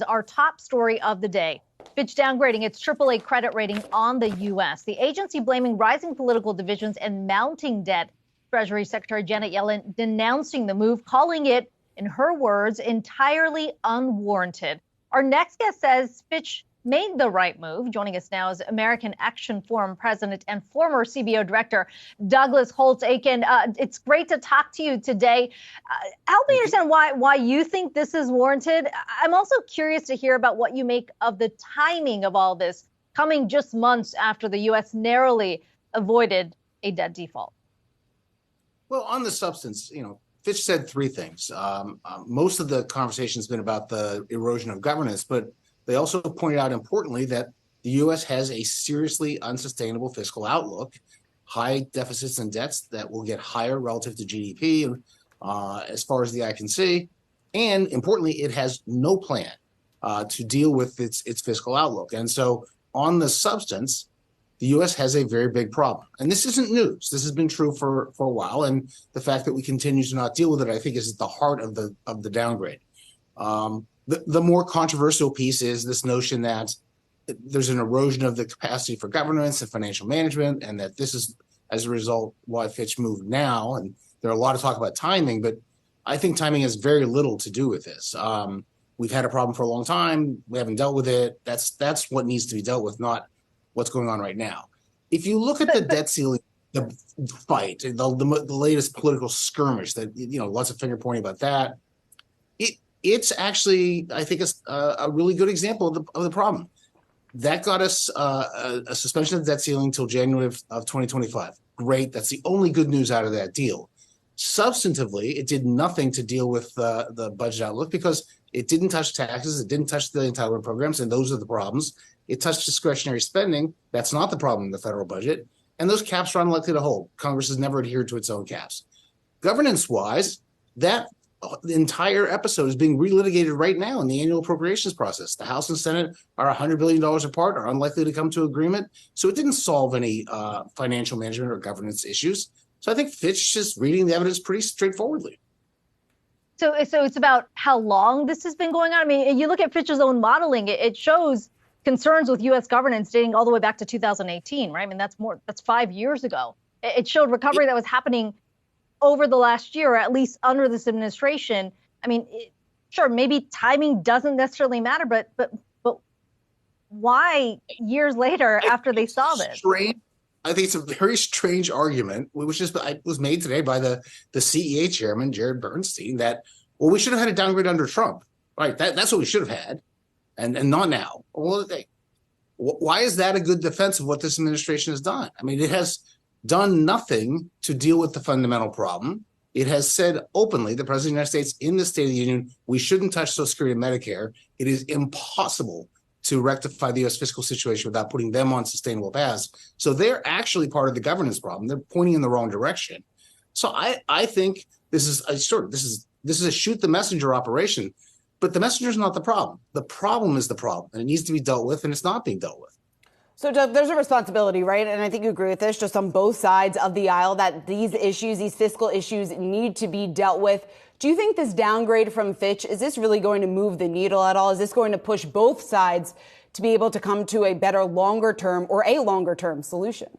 Our top story of the day. Fitch downgrading its AAA credit rating on the U.S. The agency blaming rising political divisions and mounting debt. Treasury Secretary Janet Yellen denouncing the move, calling it, in her words, entirely unwarranted. Our next guest says Fitch made the right move. Joining us now is American Action Forum president and former CBO director Douglas Holtz-Eakin. It's great to talk to you today. Help me understand why you think this is warranted. I'm also curious to hear about what you make of the timing of all this, coming just months after the U.S. narrowly avoided a debt default. Well, on the substance, Fitch said three things. Most of the conversation has been about the erosion of governance, but they also pointed out importantly that the U.S. has a seriously unsustainable fiscal outlook, high deficits and debts that will get higher relative to GDP as far as the eye can see. And importantly, it has no plan to deal with its fiscal outlook. And so on the substance, the U.S. has a very big problem. And this isn't news. This has been true for a while. And the fact that we continue to not deal with it, I think, is at the heart of the downgrade. The more controversial piece is this notion that there's an erosion of the capacity for governance and financial management, and that this is, as a result, why Fitch moved now. And there are a lot of talk about timing, but I think timing has very little to do with this. We've had a problem for a long time. We haven't dealt with it. That's what needs to be dealt with, not what's going on right now. If you look at the debt ceiling, the fight, the latest political skirmish, that lots of finger pointing about that. It's actually, I think, a really good example of the problem. That got us a suspension of the debt ceiling until January of 2025. Great. That's the only good news out of that deal. Substantively, it did nothing to deal with the budget outlook because it didn't touch taxes. It didn't touch the entitlement programs, and those are the problems. It touched discretionary spending. That's not the problem in the federal budget. And those caps are unlikely to hold. Congress has never adhered to its own caps. Governance-wise, that the entire episode is being relitigated right now in the annual appropriations process. The House and Senate are $100 billion apart, are unlikely to come to agreement. So it didn't solve any financial management or governance issues. So I think Fitch is reading the evidence pretty straightforwardly. So it's about how long this has been going on. I mean, you look at Fitch's own modeling, it shows concerns with U.S. governance dating all the way back to 2018, right? I mean, that's 5 years ago. It showed recovery that was happening over the last year, or at least under this administration. I mean, sure, maybe timing doesn't necessarily matter, but why years later after they saw this? I think it's a very strange argument, which was made today by the CEA chairman, Jared Bernstein, that, well, we should have had a downgrade under Trump, right? That's what we should have had, and not now. Well, why is that a good defense of what this administration has done? I mean, it has done nothing to deal with the fundamental problem. It has said openly, the President of the United States in the State of the Union, we shouldn't touch Social Security and Medicare. It is impossible to rectify the U.S. fiscal situation without putting them on sustainable paths. So they're actually part of the governance problem. They're pointing in the wrong direction. So I think this is a shoot the messenger operation, but the messenger is not the problem. The problem is the problem, and it needs to be dealt with, and it's not being dealt with. So, Doug, there's a responsibility, right? And I think you agree with this, just on both sides of the aisle, that these issues, these fiscal issues, need to be dealt with. Do you think this downgrade from Fitch, is this really going to move the needle at all? Is this going to push both sides to be able to come to a better longer-term or a longer-term solution?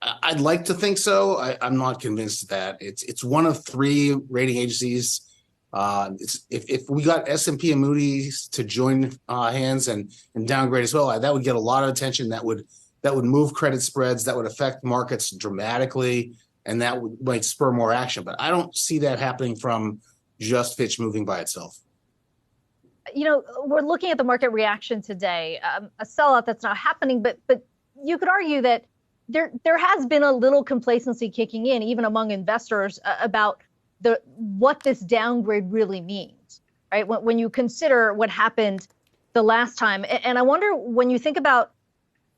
I'd like to think so. I'm not convinced of that. It's one of three rating agencies. If we got S&P and Moody's to join hands and downgrade as well, that would get a lot of attention. That would move credit spreads. That would affect markets dramatically, and that might spur more action. But I don't see that happening from just Fitch moving by itself. We're looking at the market reaction today, a sellout that's not happening, but you could argue that there has been a little complacency kicking in, even among investors, about what this downgrade really means, right? When you consider what happened the last time. And I wonder, when you think about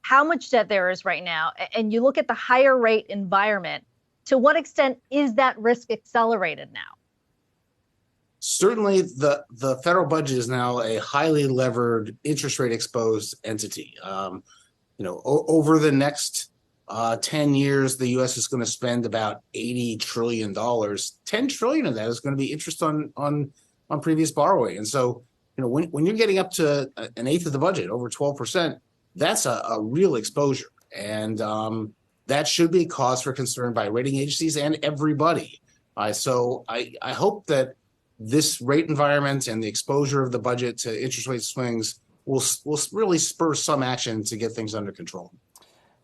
how much debt there is right now, and you look at the higher rate environment, to what extent is that risk accelerated now? Certainly, the federal budget is now a highly levered, interest rate exposed entity. Over the next 10 years, the U.S. is going to spend about $80 trillion. $10 trillion of that is going to be interest on previous borrowing. And so, when you're getting up to an eighth of the budget, over 12%, that's a real exposure. And that should be cause for concern by rating agencies and everybody. So I hope that this rate environment and the exposure of the budget to interest rate swings will really spur some action to get things under control.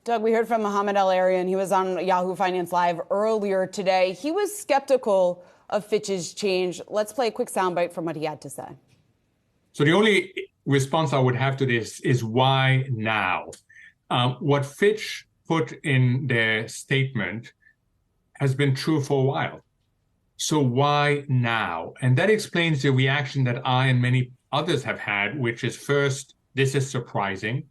Doug, we heard from Mohamed El-Arian. He was on Yahoo Finance Live earlier today. He was skeptical of Fitch's change. Let's play a quick soundbite from what he had to say. So the only response I would have to this is why now? What Fitch put in their statement has been true for a while. So why now? And that explains the reaction that I and many others have had, which is first, this is surprising.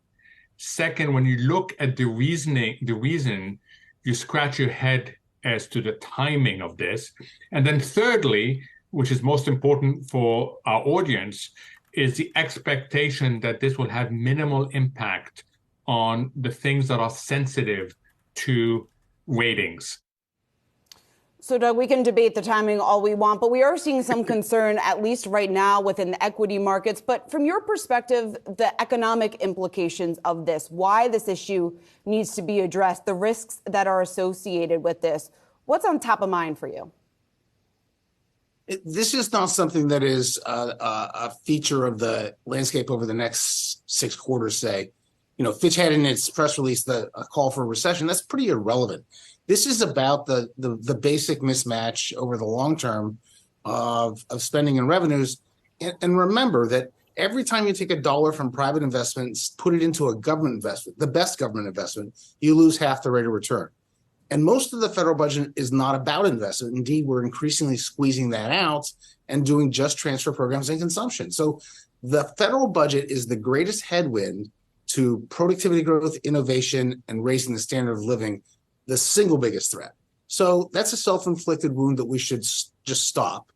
Second, when you look at the reason, you scratch your head as to the timing of this. And then thirdly, which is most important for our audience, is the expectation that this will have minimal impact on the things that are sensitive to ratings. So, Doug, we can debate the timing all we want, but we are seeing some concern, at least right now, within the equity markets. But from your perspective, the economic implications of this, why this issue needs to be addressed, the risks that are associated with this, what's on top of mind for you? This is not something that is a feature of the landscape over the next 6 quarters, say. Fitch had in its press release a call for a recession. That's pretty irrelevant. This is about the basic mismatch over the long term of spending and revenues. And remember that every time you take a dollar from private investments, put it into a government investment, the best government investment, you lose half the rate of return. And most of the federal budget is not about investment. Indeed, we're increasingly squeezing that out and doing just transfer programs and consumption. So the federal budget is the greatest headwind to productivity growth, innovation, and raising the standard of living, the single biggest threat. So that's a self-inflicted wound that we should just stop,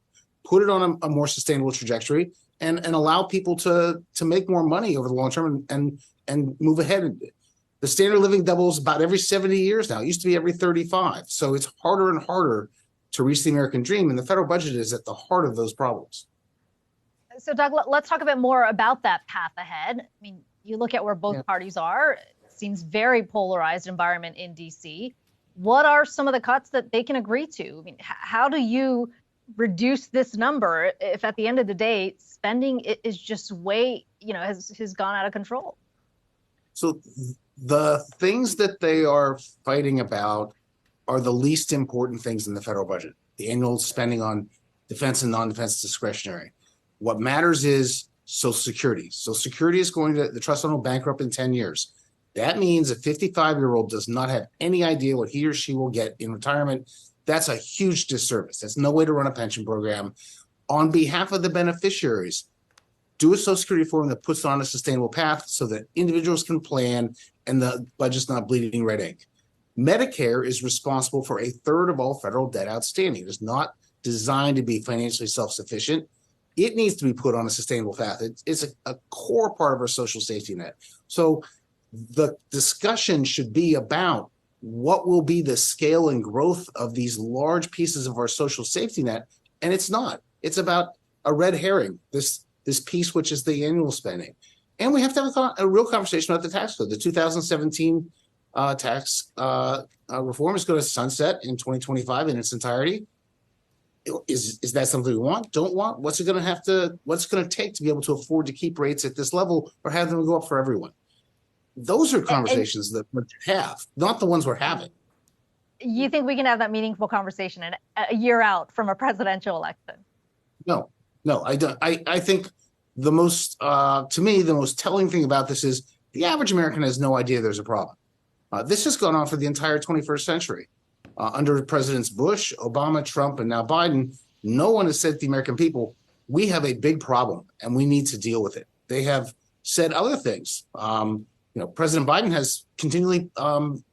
put it on a more sustainable trajectory, and allow people to make more money over the long term and move ahead. The standard of living doubles about every 70 years now. It used to be every 35. So it's harder and harder to reach the American dream, and the federal budget is at the heart of those problems. So, Doug, let's talk a bit more about that path ahead. I mean, you look at where both parties are. It seems very polarized environment in D.C. What are some of the cuts that they can agree to? I mean, how do you reduce this number if at the end of the day, spending is just way, has gone out of control? So the things that they are fighting about are the least important things in the federal budget. The annual spending on defense and non-defense discretionary. What matters is Social Security. Social Security is the trust fund will bankrupt in 10 years. That means a 55-year-old does not have any idea what he or she will get in retirement. That's a huge disservice. That's no way to run a pension program. On behalf of the beneficiaries, do a Social Security reform that puts on a sustainable path so that individuals can plan and the budget's not bleeding red ink. Medicare is responsible for 1/3 of all federal debt outstanding. It is not designed to be financially self-sufficient. It needs to be put on a sustainable path. It's a core part of our social safety net. So the discussion should be about what will be the scale and growth of these large pieces of our social safety net. And it's not. It's about a red herring, this piece, which is the annual spending. And we have to have a real conversation about the tax code. The 2017 tax reform is going to sunset in 2025 in its entirety. Is that something we want? Don't want? What's it going to take to be able to afford to keep rates at this level or have them go up for everyone? Those are conversations that we have, not the ones we're having. You think we can have that meaningful conversation a year out from a presidential election? No, I don't. I think the most telling thing about this is the average American has no idea there's a problem. This has gone on for the entire 21st century. Under Presidents Bush, Obama, Trump, and now Biden, no one has said to the American people, we have a big problem and we need to deal with it. They have said other things. President Biden has continually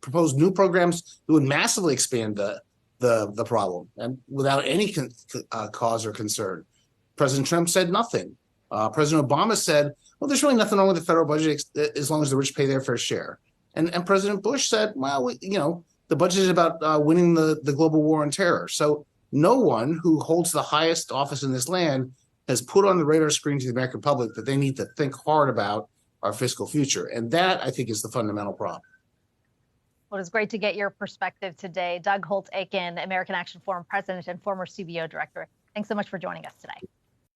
proposed new programs that would massively expand the problem and without any cause or concern. President Trump said nothing. President Obama said, well, there's really nothing wrong with the federal budget as long as the rich pay their fair share. And President Bush said, well, the budget is about winning the global war on terror. So no one who holds the highest office in this land has put on the radar screen to the American public that they need to think hard about our fiscal future. And that, I think, is the fundamental problem. Well, it's great to get your perspective today. Doug Holtz-Eakin, American Action Forum president and former CBO director. Thanks so much for joining us today.